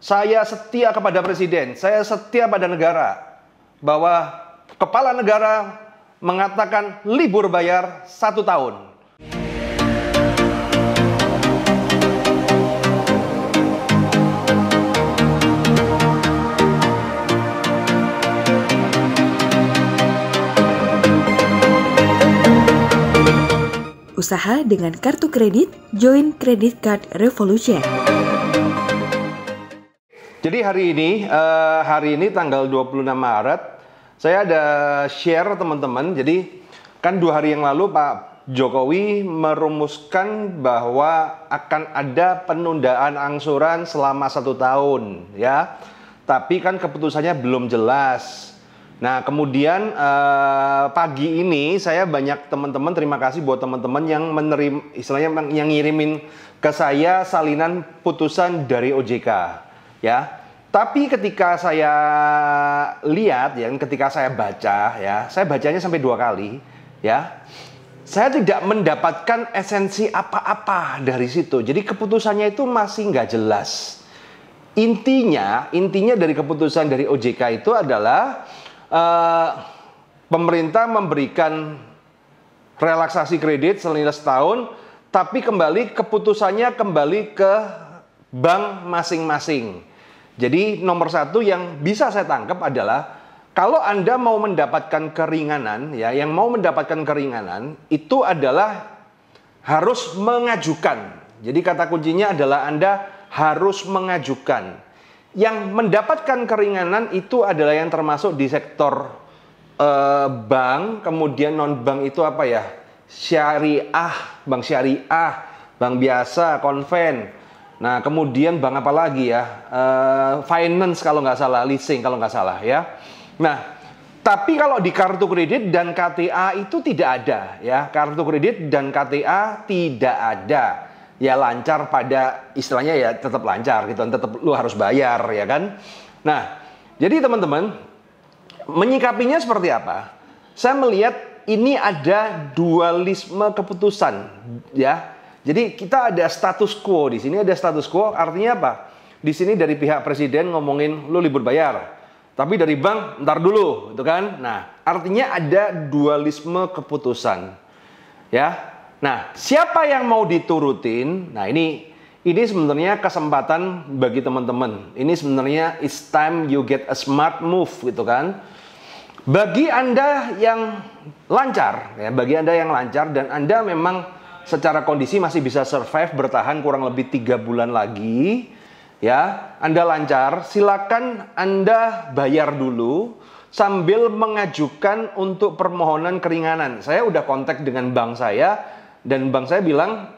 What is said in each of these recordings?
saya setia kepada presiden, saya setia pada negara, bahwa kepala negara mengatakan libur bayar 1 tahun. Usaha dengan kartu kredit, join Credit Card Revolution. Jadi hari ini tanggal 26 Maret, saya ada share teman-teman. Jadi kan 2 hari yang lalu Pak Jokowi merumuskan bahwa akan ada penundaan angsuran selama 1 tahun, ya. Tapi kan keputusannya belum jelas. Nah, kemudian pagi ini saya banyak teman-teman, terima kasih buat teman-teman yang menerima, istilahnya yang ngirimin ke saya salinan putusan dari OJK, ya. Tapi ketika saya lihat, ya, ketika saya baca, ya, saya bacanya sampai 2 kali, ya. Saya tidak mendapatkan esensi apa-apa dari situ. Jadi keputusannya itu masih nggak jelas. Intinya dari keputusan dari OJK itu adalah pemerintah memberikan relaksasi kredit senilai setahun, tapi keputusannya kembali ke bank masing-masing. Jadi nomor 1 yang bisa saya tangkap adalah kalau Anda mau mendapatkan keringanan, ya, yang mau mendapatkan keringanan itu adalah harus mengajukan. Jadi kata kuncinya adalah Anda harus mengajukan. Yang mendapatkan keringanan itu adalah yang termasuk di sektor bank, kemudian non-bank itu apa ya? Syariah, bank syariah, bank biasa, konven. Nah, kemudian bank apa lagi ya? Finance kalau nggak salah, leasing kalau nggak salah, ya. Nah, tapi kalau di kartu kredit dan KTA itu tidak ada, ya. Kartu kredit dan KTA tidak ada. Ya lancar pada istilahnya, ya tetap lancar gitu, tetap lu harus bayar, ya kan. Nah, jadi teman-teman menyikapinya seperti apa? Saya melihat ini ada dualisme keputusan, ya. Jadi kita ada status quo di sini, ada status quo, artinya apa? Di sini dari pihak presiden ngomongin lu libur bayar, tapi dari bank ntar dulu, gitu kan. Nah, artinya ada dualisme keputusan, ya. Nah, siapa yang mau diturutin? Nah, ini sebenarnya kesempatan bagi teman-teman. Ini sebenarnya it's time you get a smart move, gitu kan. Bagi Anda yang lancar, ya, bagi Anda yang lancar dan Anda memang secara kondisi masih bisa survive, bertahan kurang lebih 3 bulan lagi, ya, Anda lancar, silakan Anda bayar dulu sambil mengajukan untuk permohonan keringanan. Saya udah kontak dengan bank saya. Dan bank saya bilang,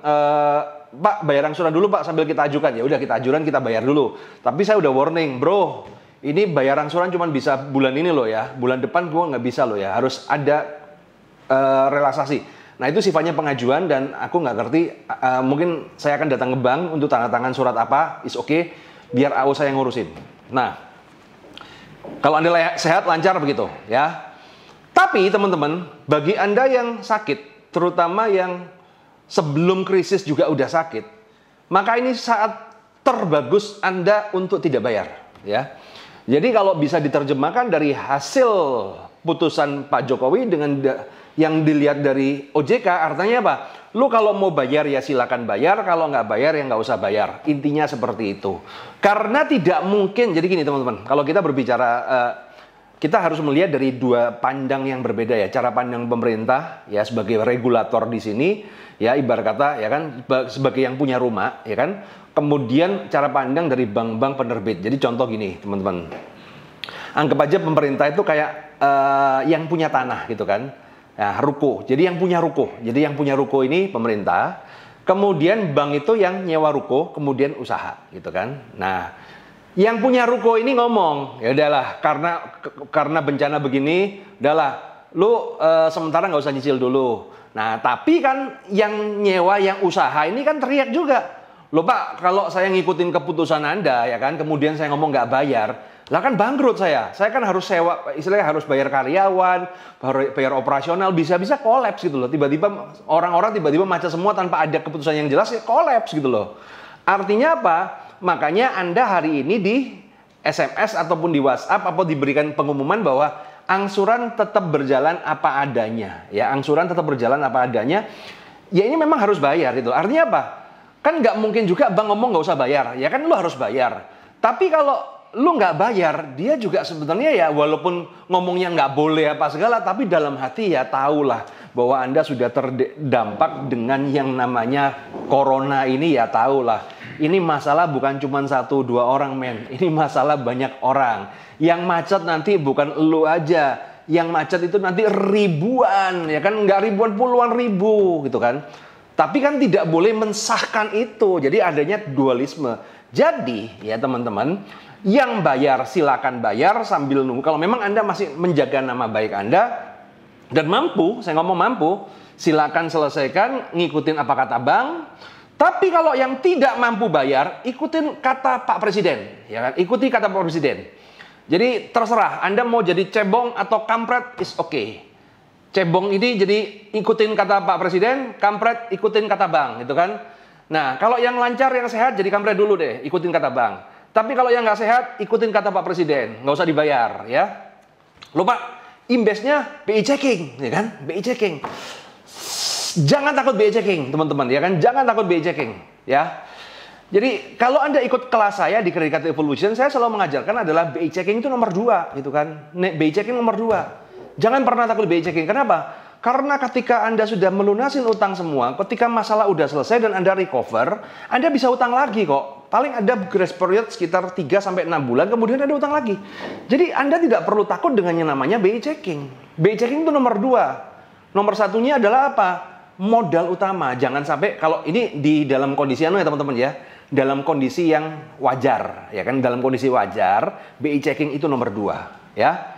Pak bayar angsuran dulu Pak sambil kita ajukan. Ya udah kita ajukan, kita bayar dulu. Tapi saya udah warning, bro, ini bayar angsuran cuma bisa bulan ini loh ya. Bulan depan gue nggak bisa loh ya. Harus ada relaksasi. Nah itu sifatnya pengajuan dan aku nggak ngerti. Mungkin saya akan datang ke bank untuk tanda tangan surat apa. Is okay, biar AO saya ngurusin. Nah, kalau Anda sehat lancar begitu ya. Tapi teman-teman, bagi Anda yang sakit, terutama yang sebelum krisis juga udah sakit, maka ini saat terbagus Anda untuk tidak bayar, ya. Jadi kalau bisa diterjemahkan dari hasil putusan Pak Jokowi dengan yang dilihat dari OJK, artinya apa? Lu kalau mau bayar ya silakan bayar, kalau nggak bayar ya nggak usah bayar. Intinya seperti itu. Karena tidak mungkin, jadi gini teman-teman, kalau kita berbicara kita harus melihat dari 2 pandang yang berbeda, ya. Cara pandang pemerintah, ya, sebagai regulator di sini, ya, ibarat kata, ya kan, sebagai yang punya rumah, ya kan. Kemudian cara pandang dari bank-bank penerbit. Jadi contoh gini, teman-teman. Anggap aja pemerintah itu kayak yang punya tanah gitu kan. Nah, ruko. Jadi yang punya ruko. Jadi yang punya ruko ini pemerintah. Kemudian bank itu yang nyewa ruko, kemudian usaha gitu kan. Nah, yang punya ruko ini ngomong, ya udahlah, karena bencana begini, udahlah, lu sementara nggak usah nyicil dulu. Nah, tapi kan yang nyewa, yang usaha ini kan teriak juga, loh Pak, kalau saya ngikutin keputusan Anda, ya kan, kemudian saya ngomong nggak bayar, lah kan bangkrut saya kan harus sewa, istilahnya harus bayar karyawan, bayar operasional, bisa-bisa kolaps gitu loh. Tiba-tiba orang-orang tiba-tiba macet semua tanpa ada keputusan yang jelas, ya kolaps gitu loh. Artinya apa? Makanya Anda hari ini di SMS ataupun di WhatsApp apa diberikan pengumuman bahwa angsuran tetap berjalan apa adanya. Ya, angsuran tetap berjalan apa adanya. Ya ini memang harus bayar itu. Artinya apa? Kan nggak mungkin juga bank ngomong nggak usah bayar. Ya kan lu harus bayar. Tapi kalau lu nggak bayar, dia juga sebenarnya ya walaupun ngomongnya nggak boleh apa segala, tapi dalam hati ya tahulah bahwa Anda sudah terdampak dengan yang namanya corona ini, ya tahulah. Ini masalah bukan cuma 1-2 orang, men. Ini masalah banyak orang. Yang macet nanti bukan lu aja. Yang macet itu nanti ribuan, ya kan? Nggak ribuan, puluhan ribu gitu kan. Tapi kan tidak boleh mensahkan itu. Jadi adanya dualisme. Jadi ya teman-teman, yang bayar silakan bayar sambil nunggu. Kalau memang Anda masih menjaga nama baik Anda dan mampu, saya ngomong mampu, silakan selesaikan, ngikutin apa kata bank. Tapi kalau yang tidak mampu bayar, ikutin kata Pak Presiden, ya kan? Ikuti kata Pak Presiden. Jadi terserah Anda mau jadi cebong atau kampret, is okay. Cebong ini jadi ikutin kata Pak Presiden, kampret ikutin kata bank, gitu kan? Nah, kalau yang lancar, yang sehat jadi kampret dulu deh, ikutin kata bank. Tapi kalau yang nggak sehat, ikutin kata Pak Presiden, nggak usah dibayar, ya. Lupa, imbasnya BI checking, ya kan? BI checking. Jangan takut BI checking, teman-teman, ya kan? Jangan takut BI checking, ya. Jadi kalau Anda ikut kelas saya di Credit Card Evolution, saya selalu mengajarkan adalah BI checking itu nomor 2, gitu kan? BI checking nomor 2. Jangan pernah takut BI checking. Kenapa? Karena ketika Anda sudah melunasin utang semua, ketika masalah udah selesai dan Anda recover, Anda bisa utang lagi kok. Paling ada grace period sekitar 3-6 bulan, kemudian ada utang lagi. Jadi Anda tidak perlu takut dengan yang namanya BI checking. BI checking itu nomor 2. Nomor satunya adalah apa? Modal utama. Jangan sampai, kalau ini di dalam kondisi ya teman-teman ya, dalam kondisi yang wajar, ya kan? Dalam kondisi wajar, BI checking itu nomor 2, ya.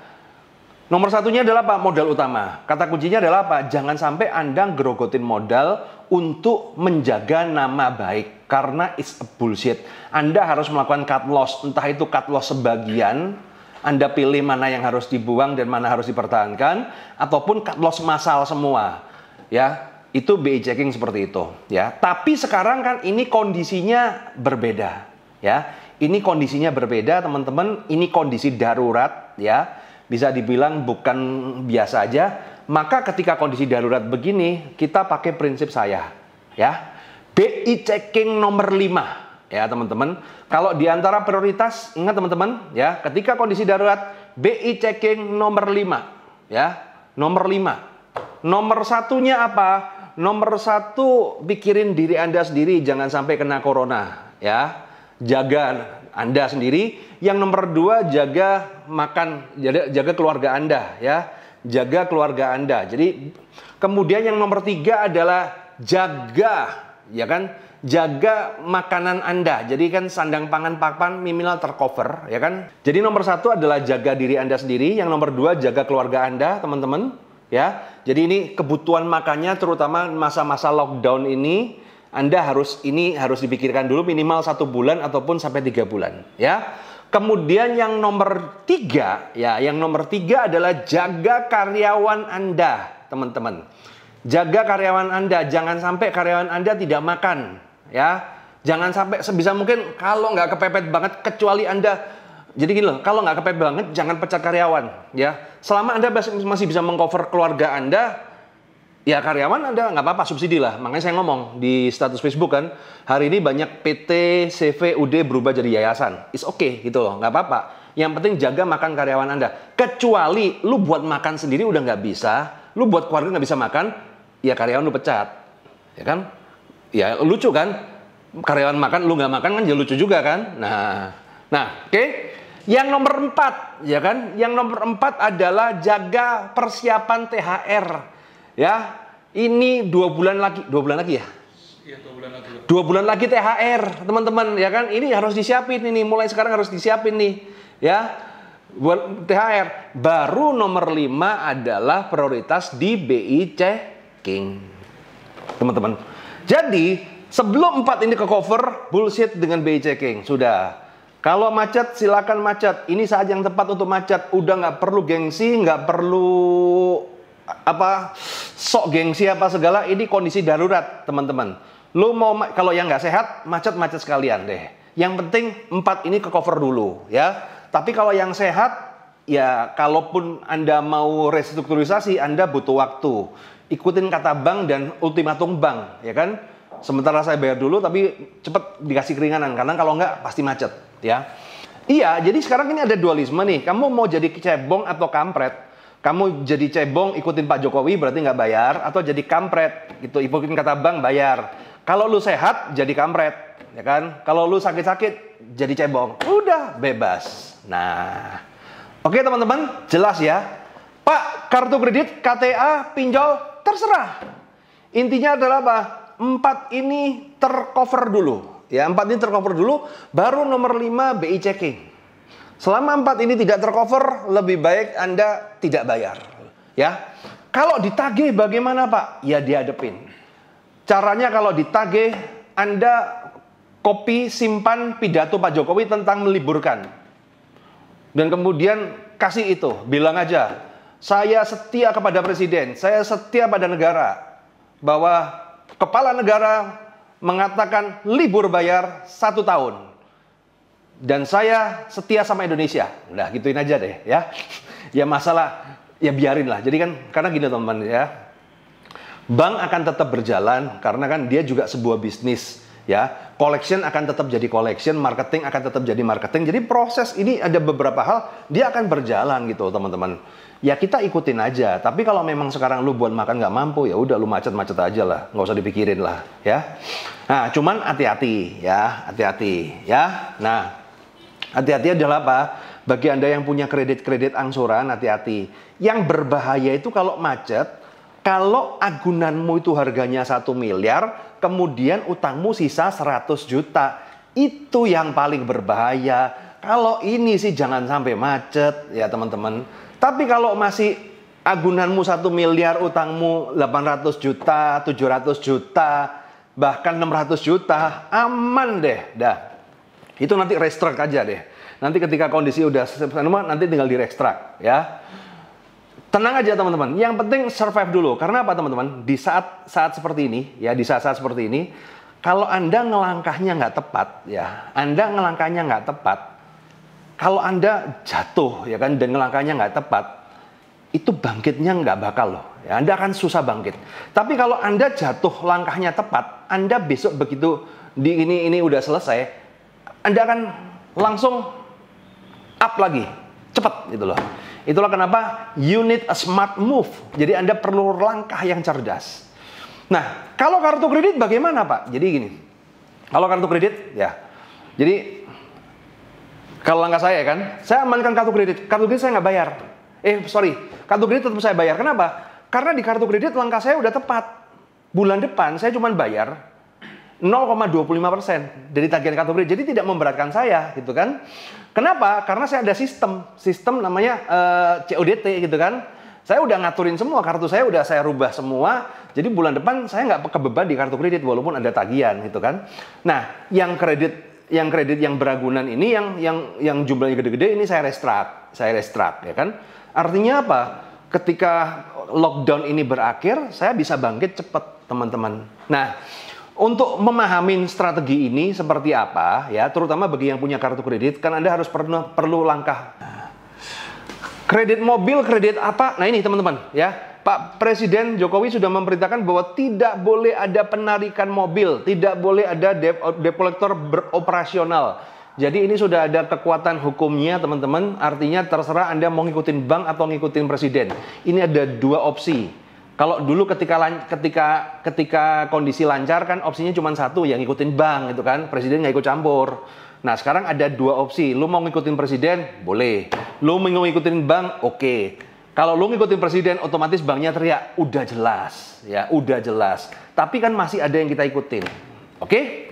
Nomor satunya adalah apa? Modal utama. Kata kuncinya adalah apa? Jangan sampai Anda gerogotin modal untuk menjaga nama baik. Karena it's a bullshit. Anda harus melakukan cut loss. Entah itu cut loss sebagian, Anda pilih mana yang harus dibuang dan mana harus dipertahankan. Ataupun cut loss massal semua. Ya, itu BI checking seperti itu. Ya, tapi sekarang kan ini kondisinya berbeda. Ya, ini kondisinya berbeda, teman-teman. Ini kondisi darurat, ya. Bisa dibilang bukan biasa aja. Maka ketika kondisi darurat begini, kita pakai prinsip saya, ya. BI checking nomor 5, ya teman-teman. Kalau di antara prioritas, ingat teman-teman, ya, ketika kondisi darurat, BI checking nomor 5, ya. Nomor 5. Nomor satunya apa? Nomor 1, pikirin diri Anda sendiri, jangan sampai kena corona, ya. Jaga Anda sendiri. Yang nomor 2, jaga makan, jaga keluarga Anda, ya. Jaga keluarga Anda. Jadi kemudian yang nomor 3 adalah jaga, ya kan? Jaga makanan Anda. Jadi kan sandang pangan papan minimal tercover, ya kan? Jadi nomor 1 adalah jaga diri Anda sendiri. Yang nomor 2, jaga keluarga Anda, teman-teman, ya. Jadi ini kebutuhan makannya, terutama masa-masa lockdown ini, Anda harus dipikirkan dulu minimal 1 bulan ataupun sampai 3 bulan, ya. Kemudian yang nomor 3, ya, yang nomor 3 adalah jaga karyawan Anda, teman-teman. Jaga karyawan Anda, jangan sampai karyawan Anda tidak makan, ya. Jangan sampai, sebisa mungkin kalau nggak kepepet banget, kecuali Anda, jadi gini loh, kalau nggak kepepet banget, jangan pecat karyawan, ya. Selama Anda masih bisa mengcover keluarga Anda, ya karyawan Anda nggak apa-apa, subsidi lah. Makanya saya ngomong di status Facebook kan, hari ini banyak PT, CV, UD berubah jadi yayasan. It's okay gitu loh, nggak apa-apa. Yang penting jaga makan karyawan Anda. Kecuali lu buat makan sendiri udah nggak bisa, lu buat keluarga nggak bisa makan, ya karyawan lu pecat. Ya kan? Ya lucu kan? Karyawan makan, lu nggak makan kan ya lucu juga kan? Nah, oke. Yang nomor 4, ya kan? Yang nomor 4 adalah jaga persiapan THR. Ya, ini 2 bulan lagi ya? Iya, 2 bulan lagi. 2 bulan lagi THR, teman-teman, ya kan? Ini harus disiapin ini, mulai sekarang harus disiapin nih, ya. Buat THR. Baru nomor 5 adalah prioritas di BI checking, teman-teman. Jadi, sebelum 4 ini ke cover, bullshit dengan BI checking, sudah. Kalau macet, silakan macet. Ini saat yang tepat untuk macet. Udah nggak perlu gengsi, nggak perlu sok gengsi apa segala. Ini kondisi darurat, teman-teman. Lu mau kalau yang nggak sehat, macet sekalian deh. Yang penting 4 ini ke cover dulu ya. Tapi kalau yang sehat, ya kalaupun Anda mau restrukturisasi, Anda butuh waktu. Ikutin kata bank dan ultimatum bank, ya kan? Sementara saya bayar dulu, tapi cepat dikasih keringanan, karena kalau enggak pasti macet, ya. Iya, jadi sekarang ini ada dualisme nih. Kamu mau jadi cebong atau kampret? Kamu jadi cebong ikutin Pak Jokowi berarti nggak bayar, atau jadi kampret gitu ikutin kata bank bayar. Kalau lu sehat jadi kampret, ya kan? Kalau lu sakit-sakit jadi cebong, udah bebas. Nah, oke teman-teman, jelas ya. Pak, kartu kredit, KTA, pinjol, terserah. Intinya adalah apa? 4 ini tercover dulu. Ya, 4 ini tercover dulu, baru nomor 5 BI checking. Selama 4 ini tidak tercover, lebih baik Anda tidak bayar. Ya. Kalau ditagih bagaimana, Pak? Ya dihadepin. Caranya kalau ditagih, Anda copy simpan pidato Pak Jokowi tentang meliburkan. Dan kemudian kasih itu, bilang aja, saya setia kepada presiden, saya setia pada negara, bahwa kepala negara mengatakan libur bayar 1 tahun. Dan saya setia sama Indonesia. Udah gituin aja deh ya. Ya masalah, ya biarin lah. Jadi kan, karena gini teman-teman ya, bank akan tetap berjalan karena kan dia juga sebuah bisnis. Ya, collection akan tetap jadi collection, marketing akan tetap jadi marketing. Jadi proses ini ada beberapa hal dia akan berjalan gitu teman-teman. Ya kita ikutin aja. Tapi kalau memang sekarang lu buat makan nggak mampu, ya udah lu macet-macet aja lah, nggak usah dipikirin lah, ya. Nah, cuman hati-hati ya, hati-hati ya. Nah, hati-hati adalah apa? Bagi Anda yang punya kredit-kredit angsuran, hati-hati. Yang berbahaya itu kalau macet. Kalau agunanmu itu harganya 1 miliar, kemudian utangmu sisa 100 juta. Itu yang paling berbahaya. Kalau ini sih jangan sampai macet ya teman-teman. Tapi kalau masih agunanmu 1 miliar, utangmu 800 juta, 700 juta, bahkan 600 juta, aman deh. Dah. Itu nanti restruct aja deh. Nanti ketika kondisi udah nanti tinggal direkstrak ya. Tenang aja teman-teman, yang penting survive dulu. Karena apa teman-teman? Di saat seperti ini, ya di saat-saat seperti ini, kalau Anda ngelangkahnya nggak tepat, ya Anda ngelangkahnya nggak tepat, kalau Anda jatuh, ya kan, dan ngelangkahnya nggak tepat, itu bangkitnya nggak bakal loh. Ya, Anda akan susah bangkit. Tapi kalau Anda jatuh langkahnya tepat, Anda besok begitu di ini udah selesai, Anda akan langsung up lagi, cepat gitu loh. Itulah kenapa you need a smart move. Jadi Anda perlu langkah yang cerdas. Nah, kalau kartu kredit bagaimana Pak? Jadi gini, kalau kartu kredit ya, jadi kalau langkah saya kan, saya amankan kartu kredit saya nggak bayar. Kartu kredit tetap saya bayar. Kenapa? Karena di kartu kredit langkah saya udah tepat. Bulan depan saya cuma bayar 0,25% dari tagihan kartu kredit. Jadi tidak memberatkan saya gitu kan. Kenapa? Karena saya ada sistem namanya CODT gitu kan. Saya udah ngaturin semua, kartu saya udah saya rubah semua. Jadi bulan depan saya nggak kebeban di kartu kredit walaupun ada tagihan gitu kan. Nah, yang kredit yang beragunan ini yang jumlahnya gede-gede ini saya restruct ya kan. Artinya apa? Ketika lockdown ini berakhir, saya bisa bangkit cepat, teman-teman. Nah, untuk memahami strategi ini seperti apa ya, terutama bagi yang punya kartu kredit, kan Anda harus perlu langkah. Kredit mobil, kredit apa? Nah ini teman-teman ya, Pak Presiden Jokowi sudah memerintahkan bahwa tidak boleh ada penarikan mobil, tidak boleh ada debt collector beroperasional. Jadi ini sudah ada kekuatan hukumnya teman-teman, artinya terserah Anda mau ngikutin bank atau ngikutin presiden. Ini ada 2 opsi. Kalau dulu ketika kondisi lancar kan opsinya cuma 1, yang ngikutin bank gitu kan, presiden nggak ikut campur. Nah sekarang ada 2 opsi, lu mau ngikutin presiden boleh, lu mau ngikutin bank oke. Kalau lu ngikutin presiden otomatis banknya teriak udah jelas ya, udah jelas. Tapi kan masih ada yang kita ikutin, oke?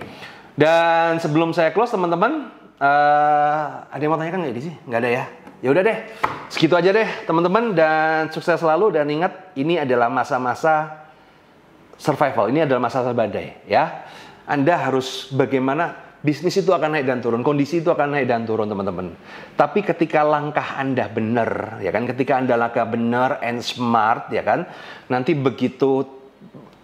Dan sebelum saya close teman-teman, ada yang mau tanyakan nggak sih? Nggak ada ya? Ya udah deh, segitu aja deh teman-teman, dan sukses selalu, dan ingat ini adalah masa-masa survival, ini adalah masa-masa badai ya. Anda harus bagaimana, bisnis itu akan naik dan turun, kondisi itu akan naik dan turun teman-teman. Tapi ketika langkah Anda benar ya kan, ketika Anda langkah benar and smart ya kan, nanti begitu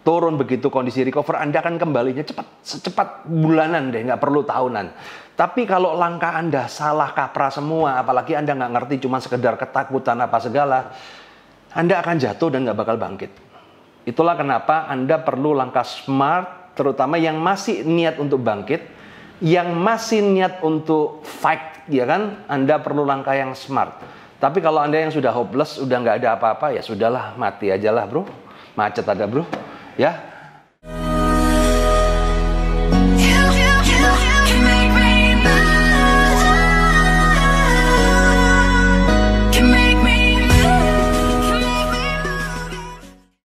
turun, begitu kondisi recover, Anda akan kembalinya cepat, secepat bulanan deh, nggak perlu tahunan. Tapi kalau langkah Anda salah kaprah semua, apalagi Anda nggak ngerti, cuma sekedar ketakutan apa segala, Anda akan jatuh dan nggak bakal bangkit. Itulah kenapa Anda perlu langkah smart, terutama yang masih niat untuk bangkit, yang masih niat untuk fight, ya kan? Anda perlu langkah yang smart. Tapi kalau Anda yang sudah hopeless, udah nggak ada apa-apa, ya sudahlah, mati aja lah bro. Macet ada bro. Ya,